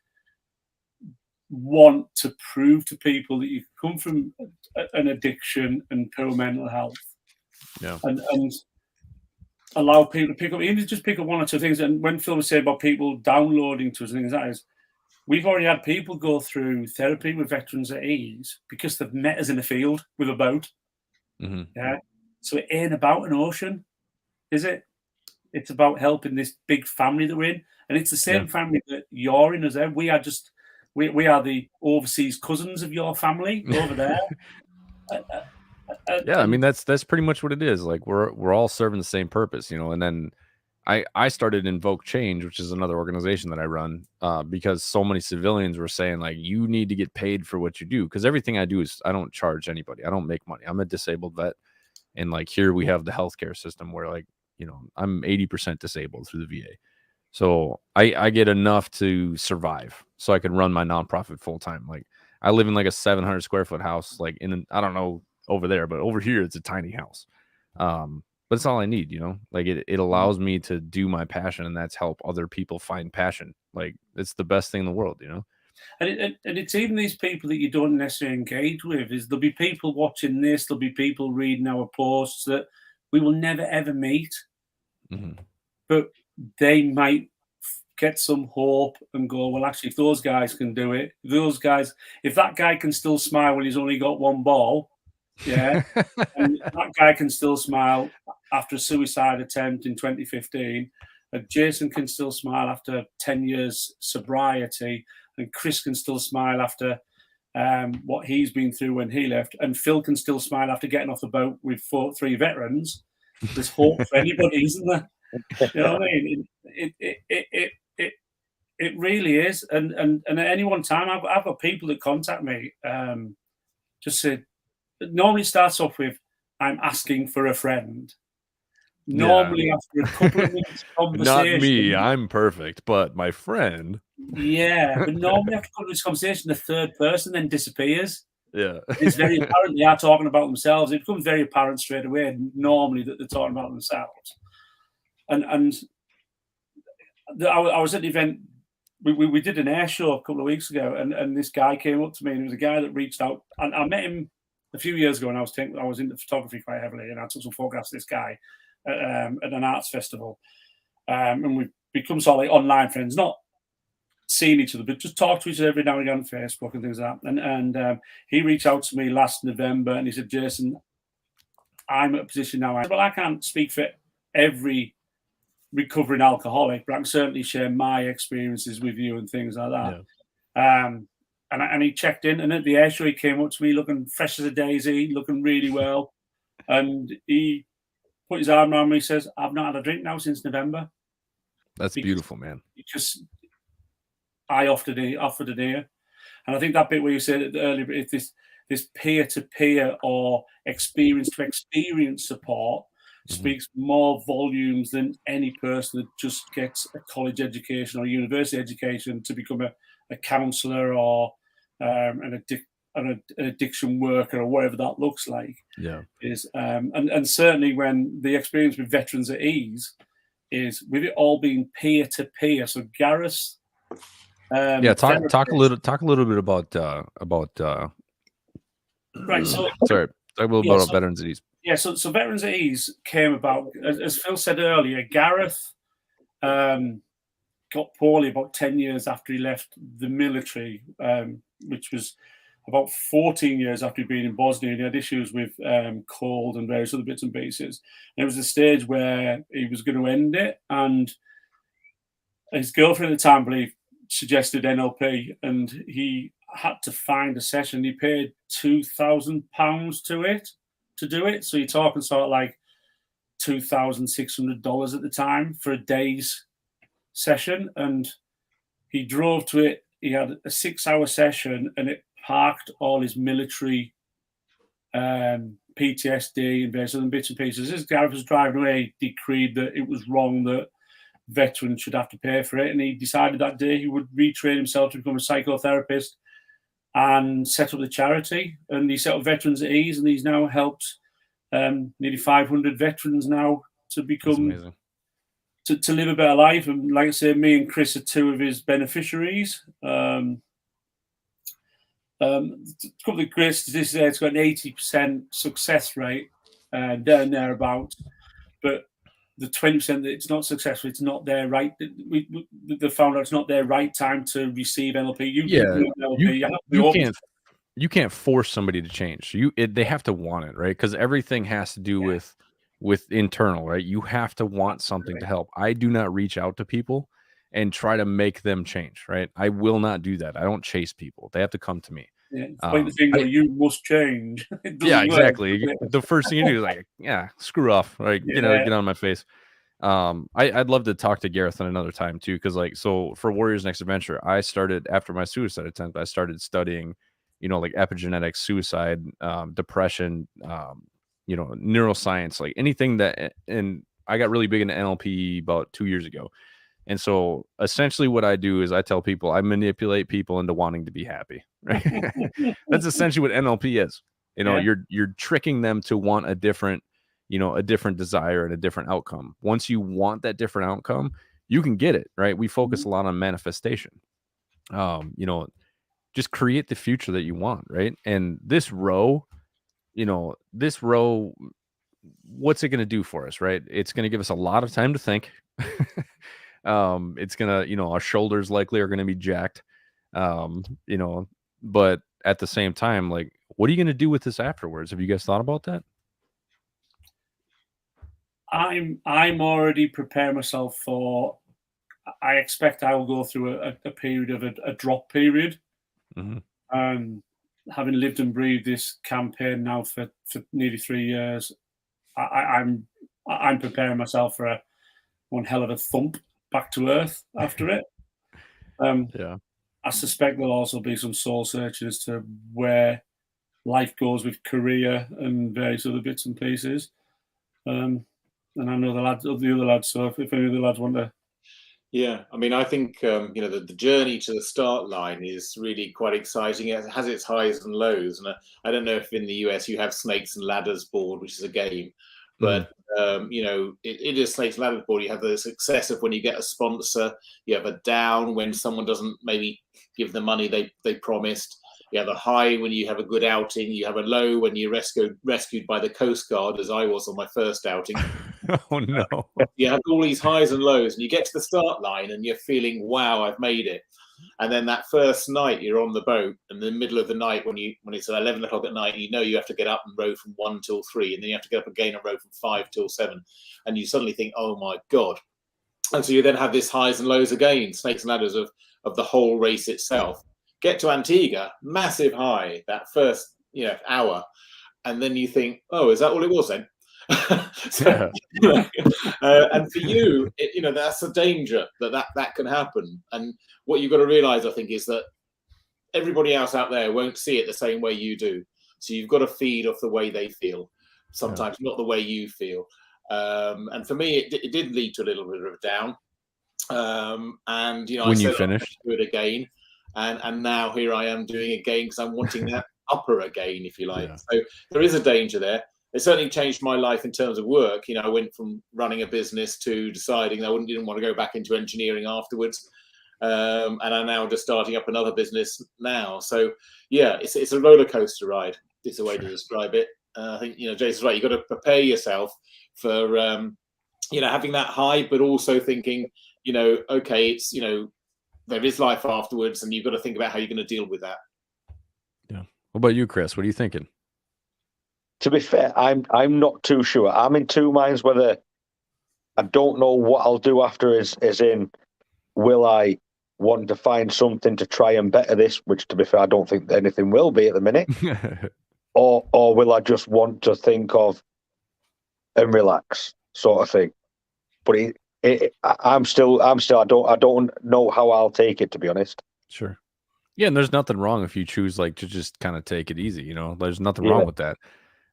want to prove to people that you come from an addiction and poor mental health, and allow people to pick up, even just pick up 1 or 2 things. And when Phil was saying about people downloading to us and things like that, is we've already had people go through therapy with Veterans at Ease because they've met us in a field with a boat. Mm-hmm. Yeah, so it ain't about an ocean, is it? It's about helping this big family that we're in, and it's the same family that you're in as them. We are just we are the overseas cousins of your family over there. Yeah, I mean that's pretty much what it is. Like we're all serving the same purpose, And then I started Invoke Change, which is another organization that I run, because so many civilians were saying like, you need to get paid for what you do, because everything I do is I don't charge anybody. I don't make money. I'm a disabled vet, and like here we have the healthcare system where like I'm 80% disabled through the VA, so I get enough to survive, so I can run my nonprofit full time. Like I live in like a 700 square foot house, like I don't know over there, but over here it's a tiny house. But it's all I need, like it allows me to do my passion, and that's help other people find passion. Like it's the best thing in the world, And it's even these people that you don't necessarily engage with. Is there'll be people watching this, there'll be people reading our posts that we will never ever meet, Mm-hmm. but they might get some hope and go, well, actually, if those guys can do it, if that guy can still smile when he's only got one ball, yeah, and that guy can still smile after a suicide attempt in 2015, and Jason can still smile after 10 years sobriety, and Chris can still smile after what he's been through when he left, and Phil can still smile after getting off the boat with 3 veterans. There's hope for anybody, isn't there? You know what I mean? It really is. And at any one time, I've got people that contact me, just say, it normally starts off with, I'm asking for a friend. Normally, after a couple of minutes conversation. Not me. I'm perfect, but my friend. Yeah, but normally after a couple of minutes conversation, the third person then disappears. Yeah. It's very apparent they are talking about themselves. It becomes very apparent straight away, normally, that they're talking about themselves. And I was at the event. We did an air show a couple of weeks ago, and this guy came up to me, and it was a guy that reached out. And I met him a few years ago, and I was into photography quite heavily, and I took some photographs of this guy at an arts festival. And we've become sort of like online friends, not seeing each other, but just talk to each other every now and again on Facebook and things like that. And he reached out to me last November, and he said, Jason, I'm at a position now. Well, I can't speak for every recovering alcoholic, but I can certainly share my experiences with you and things like that. Yeah. And he checked in, and at the air show, he came up to me looking fresh as a daisy, looking really well. And he put his arm around me. He says, I've not had a drink now since November. That's beautiful, man. Because I offered an ear. And I think that bit where you said earlier, if this peer-to-peer or experience-to-experience support speaks more volumes than any person that just gets a college education or university education to become a counsellor or an addiction worker or whatever that looks like. Yeah. And certainly when the experience with Veterans at Ease is with it all being peer-to-peer. So Gareth, talk a little bit about right. So sorry, talk a little bit about Veterans at Ease. Yeah, so Veterans at Ease came about, as Phil said earlier. Gareth got poorly about 10 years after he left the military, which was about 14 years after he'd been in Bosnia. And he had issues with cold and various other bits and pieces. And it was a stage where he was going to end it. And his girlfriend at the time, I believe, suggested NLP, and he had to find a session. He paid £2,000 to do it. So you're talking sort of like $2,600 at the time for a day's session. And he drove to it. He had a 6-hour session, and it parked all his military PTSD and various other bits and pieces. This guy was driving away, decreed that it was wrong that veterans should have to pay for it. And he decided that day he would retrain himself to become a psychotherapist and set up the charity. And he set up Veterans at Ease, and he's now helped nearly 500 veterans now to become to live a better life. And like I say, me and Chris are 2 of his beneficiaries. A couple of great statistics there. It's got an 80% success rate, thereabouts. But the 20% that it's not successful, it's not their right. They found out it's not their right time to receive NLP. You can't force somebody to change. They have to want it, right? Because everything has to do with internal, right? You have to want something to help. I do not reach out to people and try to make them change, right? I will not do that. I don't chase people. They have to come to me. Point the finger, you must change. Yeah, exactly. The first thing you do is like, yeah, screw off. Like, get on my face. I'd love to talk to Gareth on another time too, because so for Warriors Next Adventure, I started after my suicide attempt. I started studying, like epigenetics, suicide, depression, neuroscience, like anything that. And I got really big into NLP about 2 years ago. And so essentially what I do is I tell people I manipulate people into wanting to be happy, right? That's essentially what NLP is. You're tricking them to want a different desire and a different outcome. Once you want that different outcome, you can get it, right? We focus a lot on manifestation. Just create the future that you want, right? And this row, what's it going to do for us, right? It's going to give us a lot of time to think. It's gonna, our shoulders likely are gonna be jacked. But at the same time, like, what are you gonna do with this afterwards? Have you guys thought about that? I'm already preparing myself for. I expect I will go through a period of a drop period. Mhm. Having lived and breathed this campaign now for nearly 3 years, I'm preparing myself for one hell of a thump back to earth after it. Yeah. I suspect there'll also be some soul searching as to where life goes with career and various other bits and pieces. And I know the other lads. So if any of the lads want to, Yeah, I mean, I think the journey to the start line is really quite exciting. It has its highs and lows, and I don't know if in the US you have Snakes and Ladders board, which is a game, but it is Snakes and Ladders board. You have the success of when you get a sponsor. You have a down when someone doesn't maybe give the money they promised. You have a high when you have a good outing. You have a low when you're rescued by the Coast Guard, as I was on my first outing. Oh no. You have all these highs and lows, and you get to the start line and you're feeling, wow, I've made it. And then that first night you're on the boat, in the middle of the night when it's at 11 o'clock at night, you have to get up and row from 1 till 3, and then you have to get up again and row from 5 till 7, and you suddenly think, oh my god. And so you then have this highs and lows again, Snakes and Ladders of the whole race itself. Get to Antigua, massive high that first hour, and then you think, oh, is that all it was then? So, and for you, that's a danger that can happen. And what you've got to realize, I think, is that everybody else out there won't see it the same way you do. So you've got to feed off the way they feel, sometimes not the way you feel. And for me, it did lead to a little bit of a down. And when you finished, do it again, and now here I am doing it again because I'm wanting that upper again, if you like. So there is a danger there. It certainly changed my life in terms of work. I went from running a business to deciding I didn't want to go back into engineering afterwards. And I'm now just starting up another business now. So yeah, it's a roller coaster ride. It's a way to describe it. I think, Jason's right. You've got to prepare yourself for, having that high, but also thinking, okay, it's, there is life afterwards, and you've got to think about how you're going to deal with that. Yeah. What about you, Chris? What are you thinking? To be fair, I'm not too sure. I'm in two minds whether I don't know what I'll do after is in, will I want to find something to try and better this, which to be fair, I don't think anything will be at the minute. or will I just want to think of and relax sort of thing. But I'm still I don't know how I'll take it, to be honest. Sure. Yeah, and there's nothing wrong if you choose to just kind of take it easy, There's nothing wrong with that.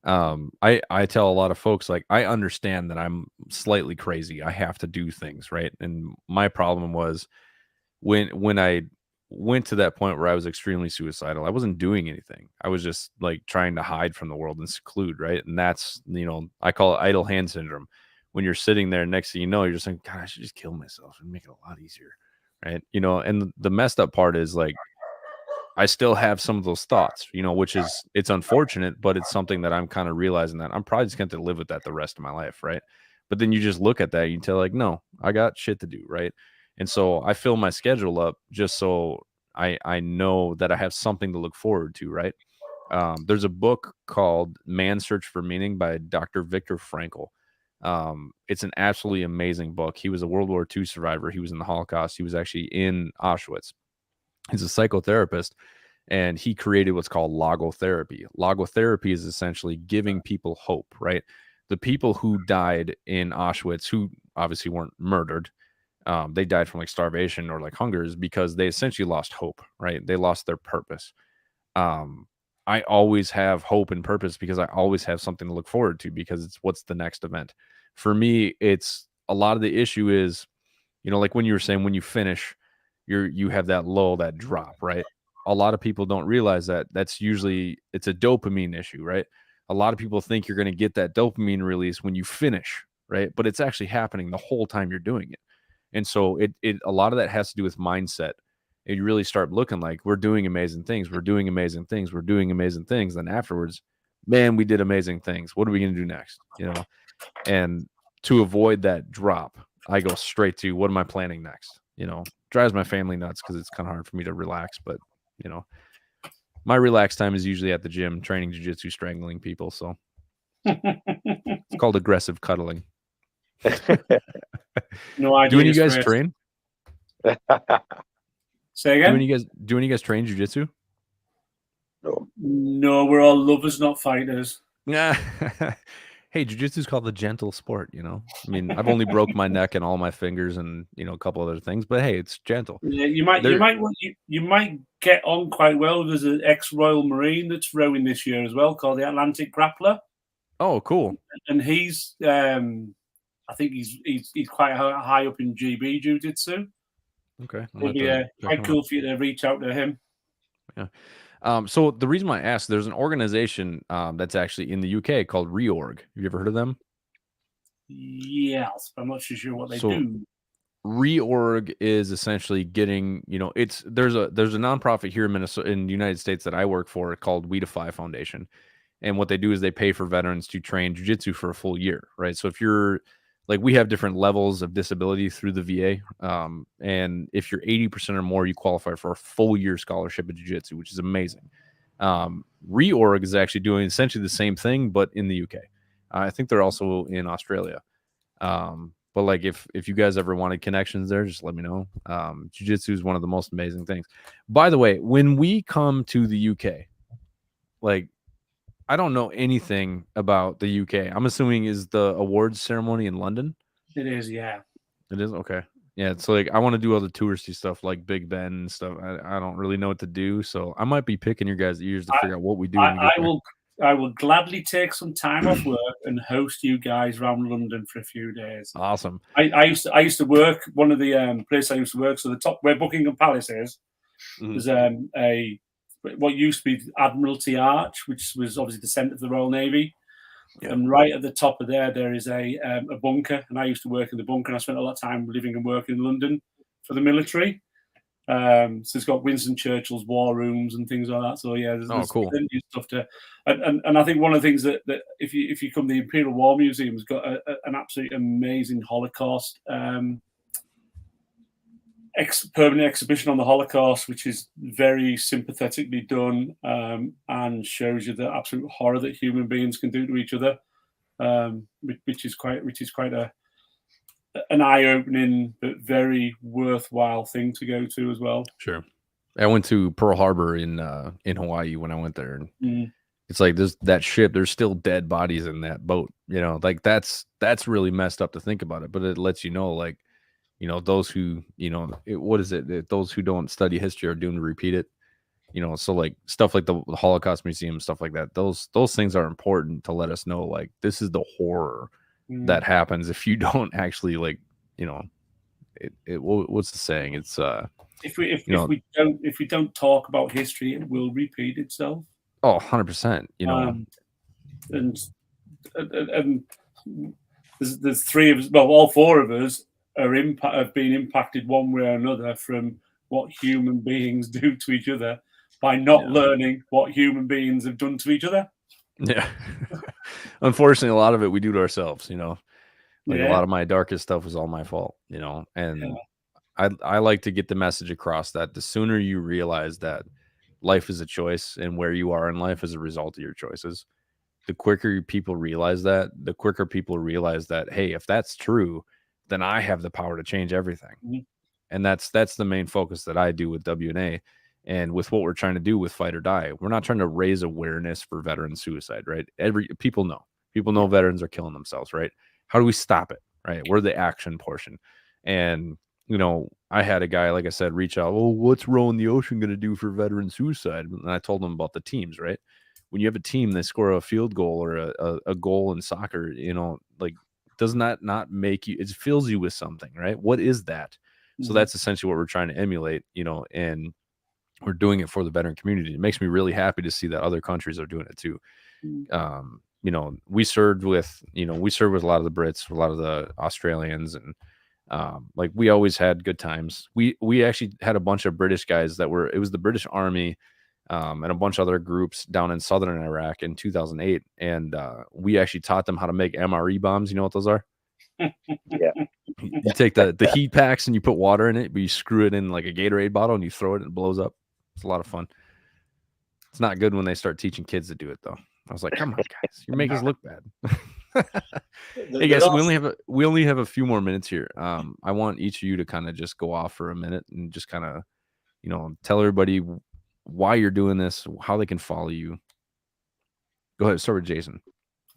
I tell a lot of folks, like, I understand that I'm slightly crazy. I have to do things, right? And my problem was when I went to that point where I was extremely suicidal, I wasn't doing anything. I was just like trying to hide from the world and seclude, right? And that's, I call it idle hand syndrome. When you're sitting there, next thing you know, you're just like, God, I should just kill myself and make it a lot easier, right? And the messed up part is, like, I still have some of those thoughts, which is, it's unfortunate, but it's something that I'm kind of realizing that I'm probably just going to live with that the rest of my life, right? But then you just look at that, you tell, like, no, I got shit to do, right? And so I fill my schedule up just so I know that I have something to look forward to, right? There's a book called Man's Search for Meaning by Dr. Viktor Frankl. It's an absolutely amazing book. He was a World War II survivor. He was in the Holocaust. He was actually in Auschwitz. He's a psychotherapist, and he created what's called logotherapy. Logotherapy is essentially giving people hope, right? The people who died in Auschwitz, who obviously weren't murdered, they died from like starvation or like hunger, is because they essentially lost hope, right? They lost their purpose. I always have hope and purpose because I always have something to look forward to, because it's what's the next event. For me, it's a lot of the issue is, like when you were saying, when you finish, you have that lull, that drop, right? A lot of people don't realize that it's a dopamine issue, right? A lot of people think you're going to get that dopamine release when you finish, right? But it's actually happening the whole time you're doing it. And so it a lot of that has to do with mindset. And you really start looking like, we're doing amazing things. We're doing amazing things. We're doing amazing things. Then afterwards, man, we did amazing things. What are we going to do next? And to avoid that drop, I go straight to what am I planning next? Drives my family nuts because it's kind of hard for me to relax. But my relax time is usually at the gym, training jiu-jitsu, strangling people. So it's called aggressive cuddling. No idea. Do any of you guys train? Say Do again? any of you guys train jiu-jitsu? No, we're all lovers, not fighters. Yeah. Hey, jiu-jitsu is called the gentle sport, I mean, I've only broke my neck and all my fingers and, a couple other things, but hey, it's gentle. Yeah, you might get on quite well. There's an ex-Royal Marine that's rowing this year as well, called the Atlantic Grappler. Oh, cool. And he's, I think he's quite high up in GB Jiu-Jitsu. Okay. It'll be quite cool for you to reach out to him. Yeah. So the reason why I asked, there's an organization that's actually in the UK called Reorg. Have you ever heard of them? Yes, I'm not sure what they do. Reorg is essentially getting, there's a nonprofit here in Minnesota, in the United States, that I work for called We Defy Foundation. And what they do is they pay for veterans to train jiu-jitsu for a full year, right? So if you're we have different levels of disability through the VA. And if you're 80% or more, you qualify for a full year scholarship in jiu-jitsu, which is amazing. Reorg is actually doing essentially the same thing, but in the UK. I think they're also in Australia. But if you guys ever wanted connections there, just let me know. Jiu-jitsu is one of the most amazing things. By the way, when we come to the UK, I don't know anything about the UK. I'm assuming is the awards ceremony in London? It is, yeah. It is? Okay. Yeah, it's I want to do all the touristy stuff like Big Ben and stuff. I don't really know what to do, so I might be picking your guys' ears to figure out what we do. I will gladly take some time off work and host you guys around London for a few days. Awesome. I used to work, one of the places I used to work, so the top where Buckingham Palace is, there's what used to be Admiralty Arch, which was obviously the centre of the Royal Navy. Yeah. And right at the top of there is a bunker. And I used to work in the bunker, and I spent a lot of time living and working in London for the military. So it's got Winston Churchill's war rooms and things like that. So yeah, there's cool. plenty of stuff to. And I think one of the things that if you come, the Imperial War Museum has got an absolutely amazing Holocaust permanent exhibition on the Holocaust, which is very sympathetically done and shows you the absolute horror that human beings can do to each other, which is quite an eye-opening but very worthwhile thing to go to as well. Sure. I went to Pearl Harbor in Hawaii when I went there, and it's there's that ship. There's still dead bodies in that boat. That's really messed up to think about it, but it lets you know those who, what is it? Those who don't study history are doomed to repeat it. So stuff like the Holocaust Museum, stuff like that. Those things are important to let us know, this is the horror that happens if you don't actually what's the saying? It's if we don't talk about history, it will repeat itself. Oh, 100%. And there's three of us. Well, all four of us have been impacted one way or another from what human beings do to each other by not learning what human beings have done to each other. Yeah. Unfortunately, a lot of it we do to ourselves, a lot of my darkest stuff was all my fault, and I like to get the message across that the sooner you realize that life is a choice and where you are in life is a result of your choices, the quicker people realize that, hey, if that's true, then I have the power to change everything. And that's the main focus that I do with WNA and with what we're trying to do with Fight or Die. We're not trying to raise awareness for veteran suicide, right? People know veterans are killing themselves, right? How do we stop it, right? We're the action portion. And I had a guy, like I said, reach out, well, what's Rowing the Ocean going to do for veteran suicide? And I told him about the teams, right? When you have a team that score a field goal or a goal in soccer, doesn't that not make you, it fills you with something, right? What is that? So that's essentially what we're trying to emulate, and we're doing it for the veteran community. It makes me really happy to see that other countries are doing it too. We served with a lot of the Brits, a lot of the Australians, and we always had good times. We actually had a bunch of British guys it was the British Army and a bunch of other groups down in southern Iraq in 2008. And we actually taught them how to make MRE bombs. You know what those are? Yeah. You take the heat packs and you put water in it, but you screw it in like a Gatorade bottle and you throw it and it blows up. It's a lot of fun. It's not good when they start teaching kids to do it though. I was like, come on, guys, you make us look bad. Hey guys, we only have a few more minutes here. I want each of you to kind of just go off for a minute and just kind of, tell everybody why you're doing this, how they can follow you. Go ahead, start with Jason.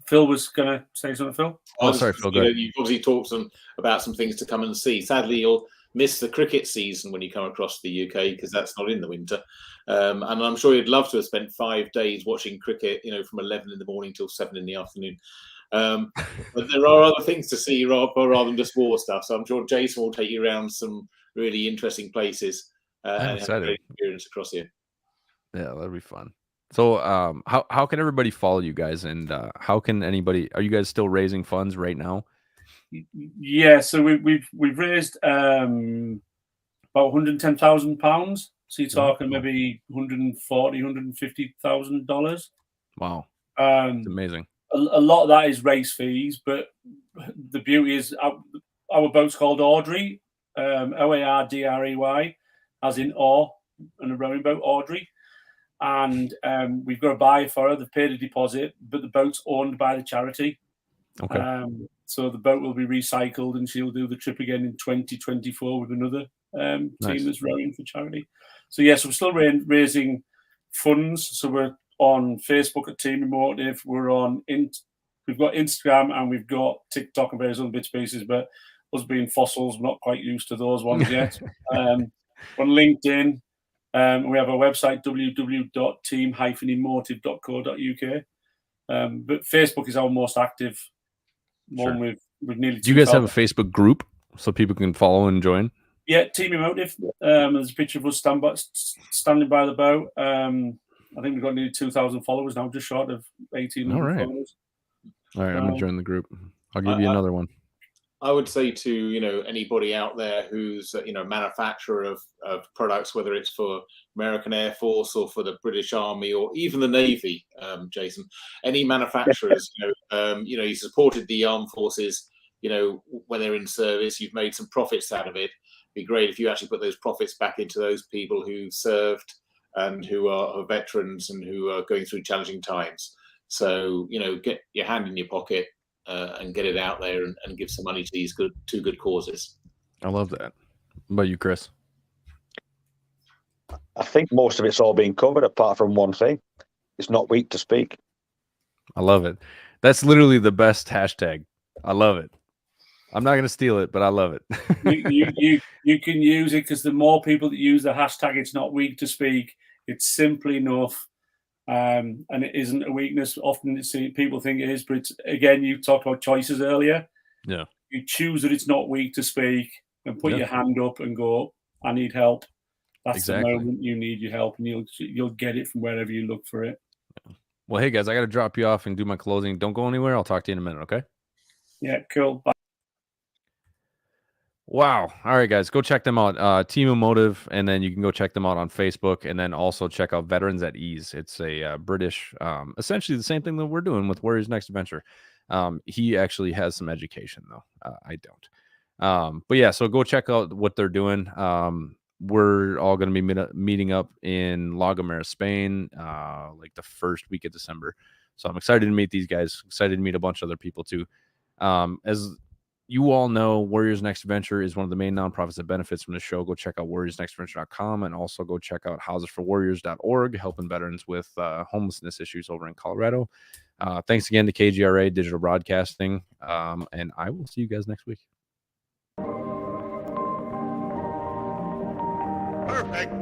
Phil was going to say something, Phil? Oh, sorry, Phil. Go ahead. You've obviously talked about some things to come and see. Sadly, you'll miss the cricket season when you come across the UK because that's not in the winter. And I'm sure you'd love to have spent 5 days watching cricket, from 11 in the morning till 7 in the afternoon. But there are other things to see rather than just war stuff. So I'm sure Jason will take you around some really interesting places and have a great experience across here. Yeah, that'd be fun. So how can everybody follow you guys, and how can anybody, are you guys still raising funds right now? Yeah, so we've raised about £110,000. So you're talking maybe $150,000. Wow. It's amazing. A lot of that is race fees, but the beauty is our boat's called Audrey, Oardrey, as in Or, and a rowing boat, Audrey. And we've got a buyer for her. They've paid a deposit, but the boat's owned by the charity. Okay. So the boat will be recycled, and she'll do the trip again in 2024 with another team that's rowing for charity. So yes, we're still raising funds. So we're on Facebook at Team Emotive. We're on we've got Instagram and we've got TikTok and various other bits and pieces. But us being fossils, we're not quite used to those ones yet. On LinkedIn. We have our website, www.team-emotive.co.uk. But Facebook is our most active one with nearly 2,000. Do you guys have a Facebook group so people can follow and join? Yeah, Team Emotive. There's a picture of us standing by the boat. I think we've got nearly 2,000 followers now, just short of 1,800 followers. All right, I'm going to join the group. I'll give you another one. I would say to anybody out there who's manufacturer of products, whether it's for American Air Force or for the British Army or even the Navy, Jason, any manufacturers, you supported the armed forces, when they're in service, you've made some profits out of it. It'd be great if you actually put those profits back into those people who served and who are veterans and who are going through challenging times. So get your hand in your pocket. And get it out there and give some money to these two good causes. I love that. What about you, Chris? I think most of it's all being covered apart from one thing. It's not weak to speak. I love it. That's literally the best hashtag. I love it. I'm not going to steal it, but I love it. you can use it because the more people that use the hashtag, it's not weak to speak. It's simple enough. And it isn't a weakness. Often people think it is, but it's, again, you talked about choices earlier. Yeah. You choose that it's not weak to speak and put your hand up and go, I need help. That's the moment you need your help, and you'll get it from wherever you look for it. Well, hey, guys, I got to drop you off and do my closing. Don't go anywhere. I'll talk to you in a minute, okay? Yeah, cool. Bye. Wow. All right, guys, go check them out. Team Emotive, and then you can go check them out on Facebook, and then also check out Veterans at Ease. It's a British, essentially the same thing that we're doing with Warrior's Next Adventure. He actually has some education, though. I don't. But yeah, so go check out what they're doing. We're all going to be meeting up in La Gomera, Spain, like the first week of December. So I'm excited to meet these guys. Excited to meet a bunch of other people, too. As you all know, Warriors Next Adventure is one of the main nonprofits that benefits from the show. Go check out warriorsnextadventure.com and also go check out housesforwarriors.org, helping veterans with homelessness issues over in Colorado. Thanks again to KGRA Digital Broadcasting, and I will see you guys next week. Perfect.